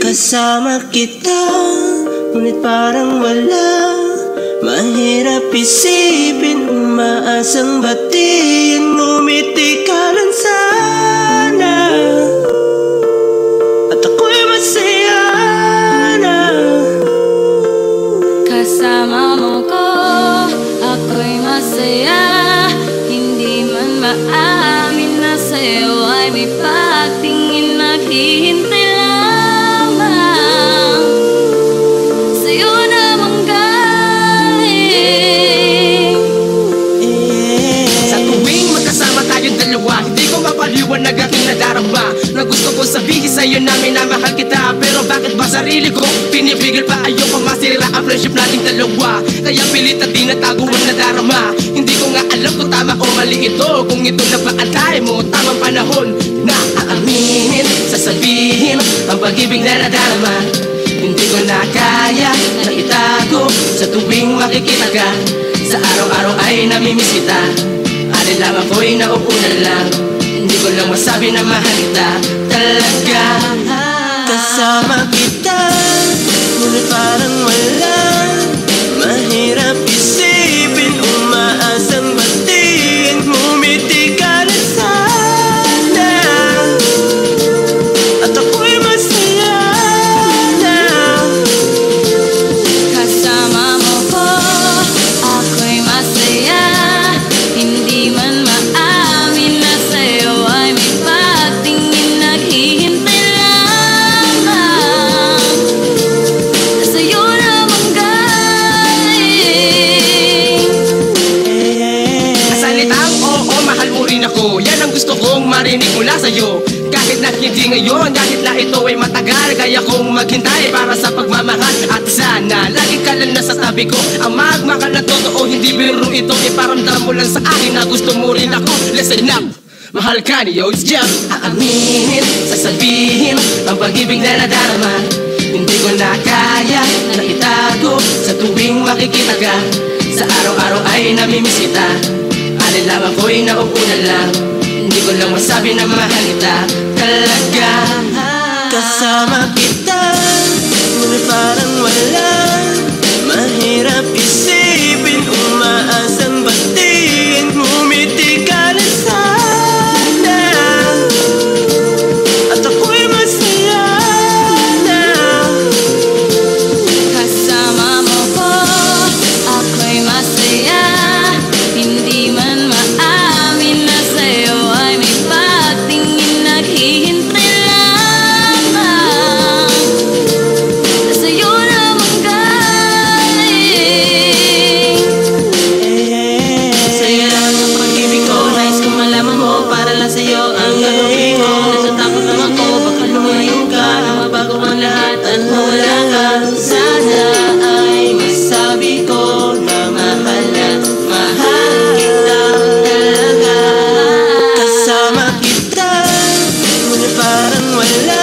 Kasama kita, ngunit parang wala. Mahirap isipin, umaasang batiin. Ngumiti ka lang sana, at ako'y masaya na. Kasama mo ko, ako'y masaya. Hindi man maamin na sa'yo ay may pagtingin. Naghihintay lamang sa'yo namang galing. Sa tuwing magkasama tayong dalawa, hindi ko mapaliwanag aking nadarama. Na gusto ko sabihin sa'yo na minamahal kita, pero bakit ba sarili ko pinipigil pa? Ayoko masira ang friendship nating dalawa, kaya pilit at tinatago ang nadarama. Hindi ko nga alam kung tama o mali ito, kung ito na ba antay mo tamang panahon na aaminin, sasabihin ang pag-ibig na nadarama. Hindi ko na kaya na itago sa tuwing makikita ka. Sa araw-araw ay namimiss kita, alin lang ako'y naupo na lang. Hindi ko lang masabi na mahal kita talaga. Kasama kita, ngunit parang wala. Mahirap isipin, umaasang batiin. Ngumiti ka lang sana, at ako'y masaya na. Kasama mo ko, ako'y masaya. Hindi man maamin na sa'yo ay may pagtingin. Naghihintay lamang sa'yo namang galing. Salitang oo, mahal mo rin ako, yan ang gusto kong marinig mula sa'yo. Kahit na hindi ngayon, kahit na ito ay matagal, kaya kong maghintay para sa pagmamahal. At sana lagi ka lang nasa tabi ko, ang magmahal na totoo, hindi biro ito. Iparamdam mo lang sa akin na gusto mo rin ako. Listen up, mahal ka ni Yodes Jam. Aaminin, sasabihin ang pag-ibig na nadarama. Hindi ko na kaya na itago sa tuwing makikita ka. Sa araw-araw ay namimiss kita, alin lang ako'y naupo na lang. Hindi ko lang masabi na mahal kita talaga. Kasama kita, ngunit parang wala. Mahirap isipin, umaasang batiin. Ngumiti ka lang sana, at ako'y masaya na. Kasama mo ko, ako'y masaya. Hindi man maamin na sa'yo ay may pagtingin. Naghihintay lamang sa'yo namang galing. Sa'yo lang ang pag-ibig ko, nais kong malaman mo. Para lang sa'yo ang gagawin ko. Natatakot lang ako, baka lumayo ka na mabago ang lahat at mawala ka. Sana ay masabi ko na mahal kita talaga. Kasama kita, ngunit parang wala.